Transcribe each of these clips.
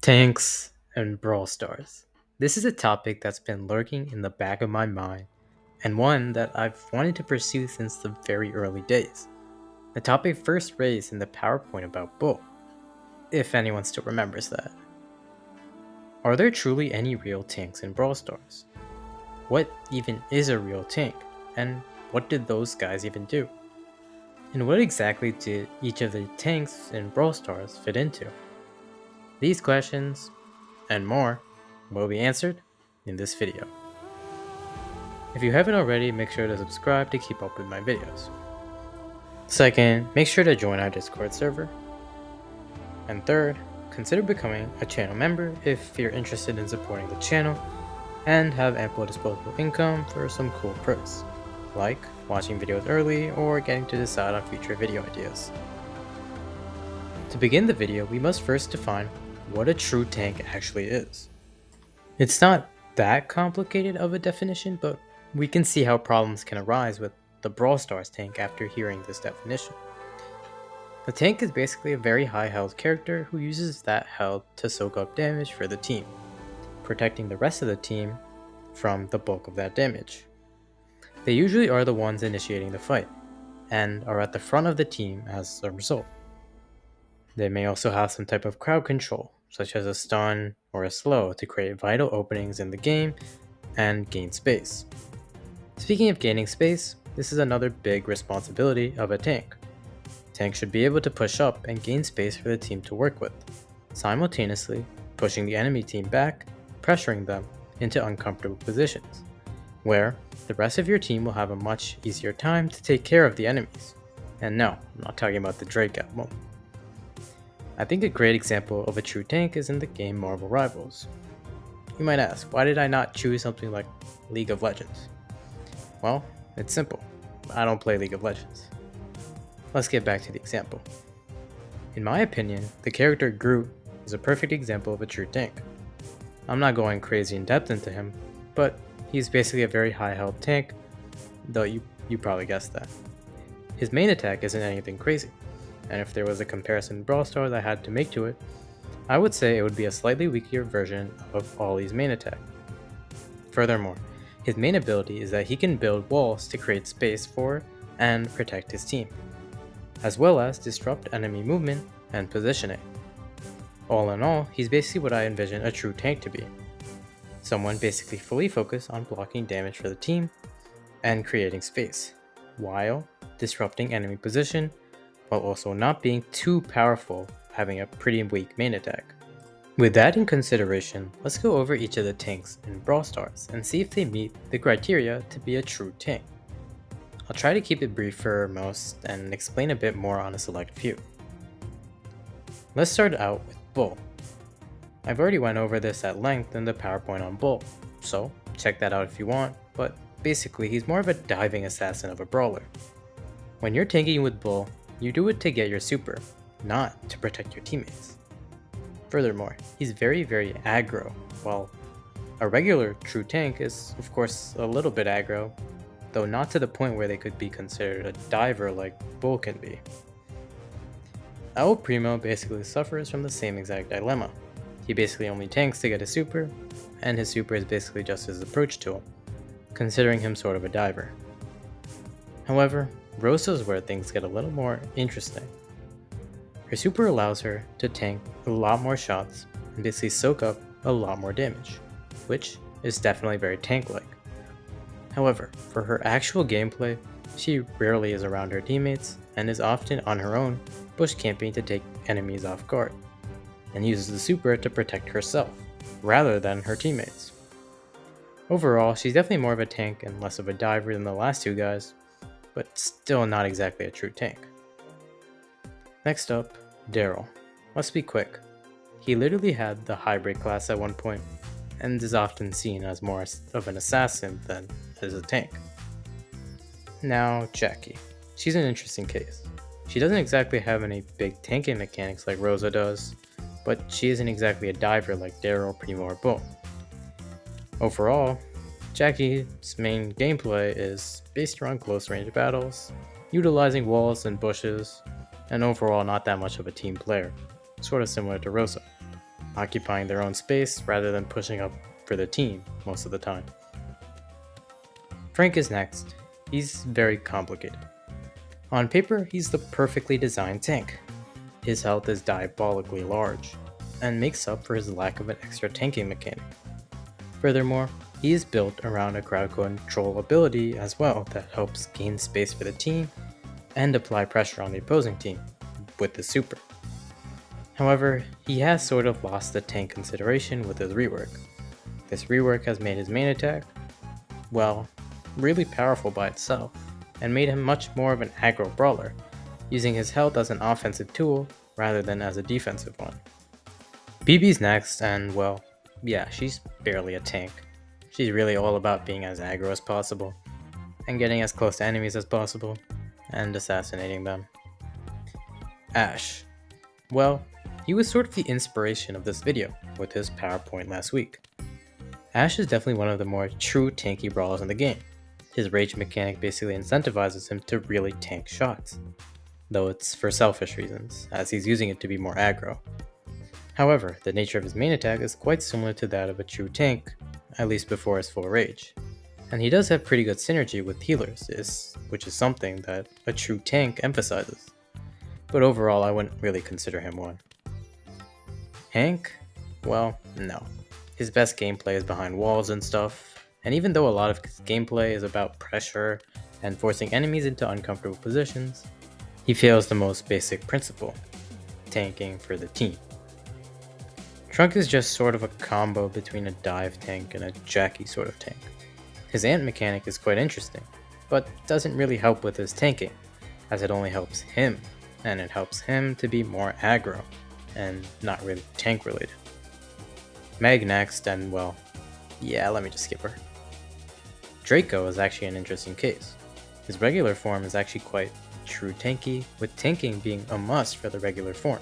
Tanks and Brawl Stars. This is a topic that's been lurking in the back of my mind, and one that I've wanted to pursue since the very early days. The topic first raised in the PowerPoint about Bull, if anyone still remembers that. Are there truly any real tanks in Brawl Stars? What even is a real tank, and what did those guys even do? And what exactly did each of the tanks in Brawl Stars fit into? These questions, and more, will be answered in this video. If you haven't already, make sure to subscribe to keep up with my videos. Second, make sure to join our Discord server. And third, consider becoming a channel member if you're interested in supporting the channel and have ample disposable income for some cool perks, like watching videos early or getting to decide on future video ideas. To begin the video, we must first define what a true tank actually is. It's not that complicated of a definition, but we can see how problems can arise with the Brawl Stars tank after hearing this definition. The tank is basically a very high health character who uses that health to soak up damage for the team, protecting the rest of the team from the bulk of that damage. They usually are the ones initiating the fight, and are at the front of the team as a result. They may also have some type of crowd control, such as a stun or a slow to create vital openings in the game and gain space. Speaking of gaining space, this is another big responsibility of a tank. Tanks should be able to push up and gain space for the team to work with, simultaneously pushing the enemy team back, pressuring them into uncomfortable positions, where the rest of your team will have a much easier time to take care of the enemies. And no, I'm not talking about the Drake album. I think a great example of a true tank is in the game Marvel Rivals. You might ask, why did I not choose something like League of Legends? Well, it's simple. I don't play League of Legends. Let's get back to the example. In my opinion, the character Groot is a perfect example of a true tank. I'm not going crazy in depth into him, but he's basically a very high health tank, though you probably guessed that. His main attack isn't anything crazy, and if there was a comparison Brawl Stars I had to make to it, I would say it would be a slightly weaker version of Ollie's main attack. Furthermore, his main ability is that he can build walls to create space for and protect his team, as well as disrupt enemy movement and positioning. All in all, he's basically what I envision a true tank to be. Someone basically fully focused on blocking damage for the team and creating space, while disrupting enemy position, while also not being too powerful, having a pretty weak main attack. With that in consideration, let's go over each of the tanks in Brawl Stars and see if they meet the criteria to be a true tank. I'll try to keep it brief for most and explain a bit more on a select few. Let's start out with Bull. I've already went over this at length in the PowerPoint on Bull, so check that out if you want, but basically he's more of a diving assassin of a brawler. When you're tanking with Bull, you do it to get your super, not to protect your teammates. Furthermore, he's very aggro, while a regular true tank is of course a little bit aggro, though not to the point where they could be considered a diver like Bull can be. El Primo basically suffers from the same exact dilemma. He basically only tanks to get a super, and his super is basically just his approach to him, considering him sort of a diver. However, Rosa's where things get a little more interesting. Her super allows her to tank a lot more shots and basically soak up a lot more damage, which is definitely very tank-like. However, for her actual gameplay, she rarely is around her teammates and is often on her own bush camping to take enemies off guard, and uses the super to protect herself, rather than her teammates. Overall, she's definitely more of a tank and less of a diver than the last two guys, but still not exactly a true tank. Next up, Daryl. Let's be quick. He literally had the hybrid class at one point, and is often seen as more of an assassin than as a tank. Now, Jackie. She's an interesting case. She doesn't exactly have any big tanking mechanics like Rosa does, but she isn't exactly a diver like Daryl, Primo, or Bull. Overall, Jackie's main gameplay is based around close range battles, utilizing walls and bushes, and overall not that much of a team player, sort of similar to Rosa. occupying their own space rather than pushing up for the team most of the time. Frank is next. He's very complicated. On paper, he's the perfectly designed tank. His health is diabolically large, and makes up for his lack of an extra tanking mechanic. Furthermore, he is built around a crowd control ability as well that helps gain space for the team and apply pressure on the opposing team with the super. However, he has sort of lost the tank consideration with his rework. This rework has made his main attack, well, really powerful by itself, and made him much more of an aggro brawler, using his health as an offensive tool rather than as a defensive one. BB's next, and well, yeah, she's barely a tank. She's really all about being as aggro as possible, and getting as close to enemies as possible, and assassinating them. Ash. Well, he was sort of the inspiration of this video with his PowerPoint last week. Ash is definitely one of the more true tanky brawlers in the game. His rage mechanic basically incentivizes him to really tank shots, though it's for selfish reasons, as he's using it to be more aggro. However, the nature of his main attack is quite similar to that of a true tank, at least before his full rage. And he does have pretty good synergy with healers, which is something that a true tank emphasizes. But overall, I wouldn't really consider him one. Hank? Well, no. His best gameplay is behind walls and stuff, and even though a lot of his gameplay is about pressure and forcing enemies into uncomfortable positions, he fails the most basic principle, tanking for the team. Trunk is just sort of a combo between a dive tank and a Jackie sort of tank. His ant mechanic is quite interesting, but doesn't really help with his tanking, as it only helps him, and it helps him to be more aggro, and not really tank related. Meg next, and well, yeah, let me just skip her. Draco is actually an interesting case. His regular form is actually quite true tanky, with tanking being a must for the regular form.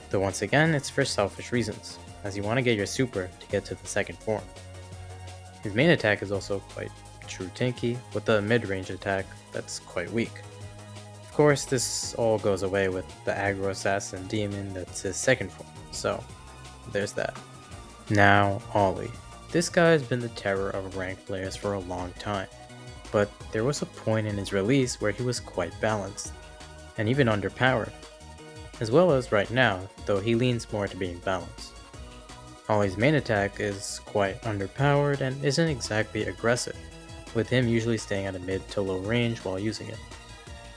Though once again, it's for selfish reasons, as you want to get your super to get to the second form. His main attack is also quite true tanky, with a mid-range attack that's quite weak. Of course, this all goes away with the aggro assassin demon that's his second form, so there's that. Now, Ollie. This guy has been the terror of ranked players for a long time, but there was a point in his release where he was quite balanced, and even underpowered, as well as right now, though he leans more to being balanced. Ollie's main attack is quite underpowered and isn't exactly aggressive, with him usually staying at a mid to low range while using it.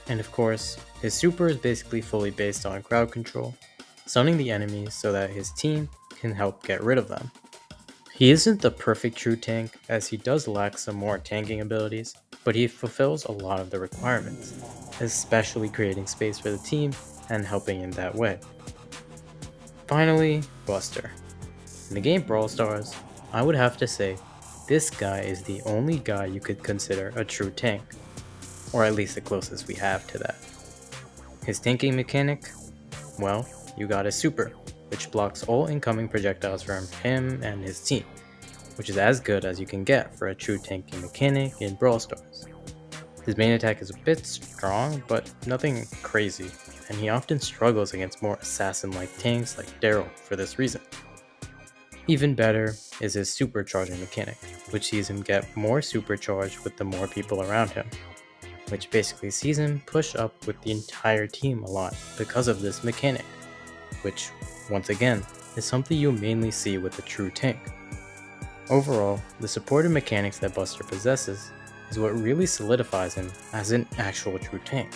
And of course, his super is basically fully based on crowd control, stunning the enemies so that his team can help get rid of them. He isn't the perfect true tank, as he does lack some more tanking abilities, but he fulfills a lot of the requirements, especially creating space for the team and helping in that way. Finally, Buster. In the game Brawl Stars, I would have to say this guy is the only guy you could consider a true tank, or at least the closest we have to that. His tanking mechanic? Well, you got his super, which blocks all incoming projectiles from him and his team, which is as good as you can get for a true tanking mechanic in Brawl Stars. His main attack is a bit strong, but nothing crazy, and he often struggles against more assassin-like tanks like Daryl for this reason. Even better is his supercharging mechanic, which sees him get more supercharged with the more people around him, which basically sees him push up with the entire team a lot because of this mechanic, which, once again, is something you mainly see with a true tank. Overall, the supportive mechanics that Buster possesses is what really solidifies him as an actual true tank.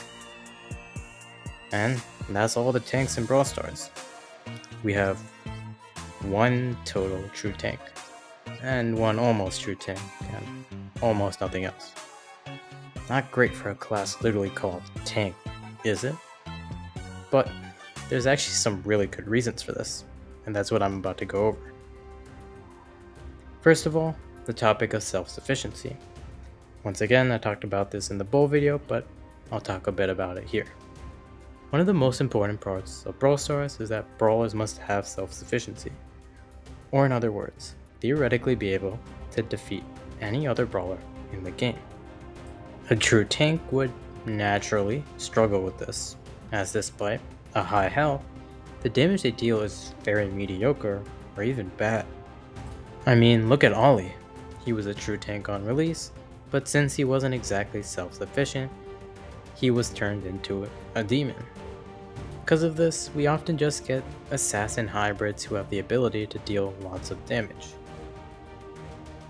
And that's all the tanks in Brawl Stars. We have one total true tank, and one almost true tank, and almost nothing else. Not great for a class literally called tank, is it? But there's actually some really good reasons for this, and that's what I'm about to go over. First of all, the topic of self-sufficiency. Once again, I talked about this in the Bull video, but I'll talk a bit about it here. One of the most important parts of Brawl Stars is that brawlers must have self-sufficiency. Or in other words, theoretically be able to defeat any other brawler in the game. A true tank would naturally struggle with this, as despite a high health, the damage they deal is very mediocre or even bad. I mean, look at Ollie. He was a true tank on release, but since he wasn't exactly self-sufficient, he was turned into a demon. Because of this, we often just get assassin hybrids who have the ability to deal lots of damage.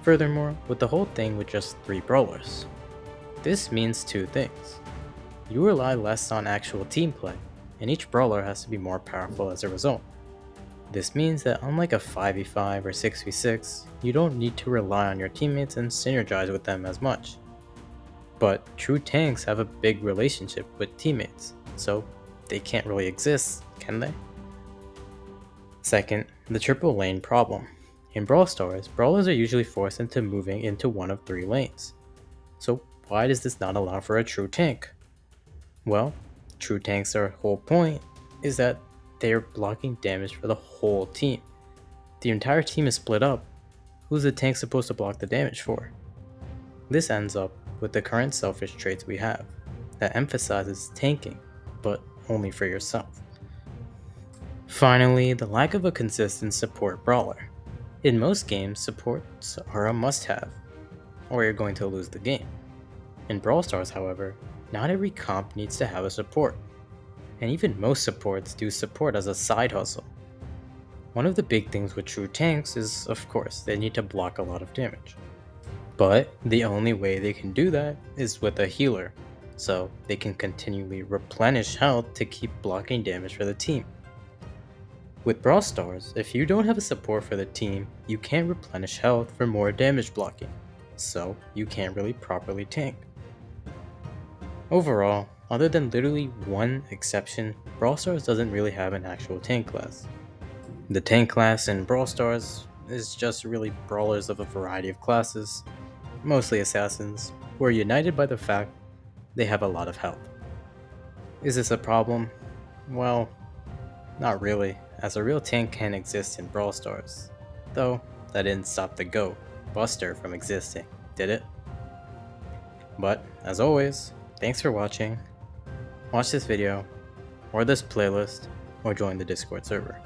Furthermore, with the whole thing with just 3 brawlers, this means 2 things. You rely less on actual team play, and each brawler has to be more powerful as a result. This means that unlike a 5v5 or 6v6, you don't need to rely on your teammates and synergize with them as much. But true tanks have a big relationship with teammates, so they can't really exist, can they? Second, the triple lane problem. In Brawl Stars, brawlers are usually forced into moving into one of 3 lanes. So why does this not allow for a true tank? Well, true tanks' whole point is that they are blocking damage for the whole team. The entire team is split up. Who's the tank supposed to block the damage for? This ends up with the current selfish traits we have, that emphasizes tanking, but only for yourself. Finally, the lack of a consistent support brawler. In most games, supports are a must-have, or you're going to lose the game. In Brawl Stars, however, not every comp needs to have a support, and even most supports do support as a side hustle. One of the big things with true tanks is, of course, they need to block a lot of damage. But the only way they can do that is with a healer, so they can continually replenish health to keep blocking damage for the team. With Brawl Stars, if you don't have a support for the team, you can't replenish health for more damage blocking, so you can't really properly tank. Overall, other than literally one exception, Brawl Stars doesn't really have an actual tank class. The tank class in Brawl Stars is just really brawlers of a variety of classes, mostly assassins, who are united by the fact they have a lot of health. Is this a problem? Well, not really, as a real tank can exist in Brawl Stars. Though, that didn't stop the GOAT, Buster, from existing, did it? But, as always, thanks for watching. Watch this video, or this playlist, or join the Discord server.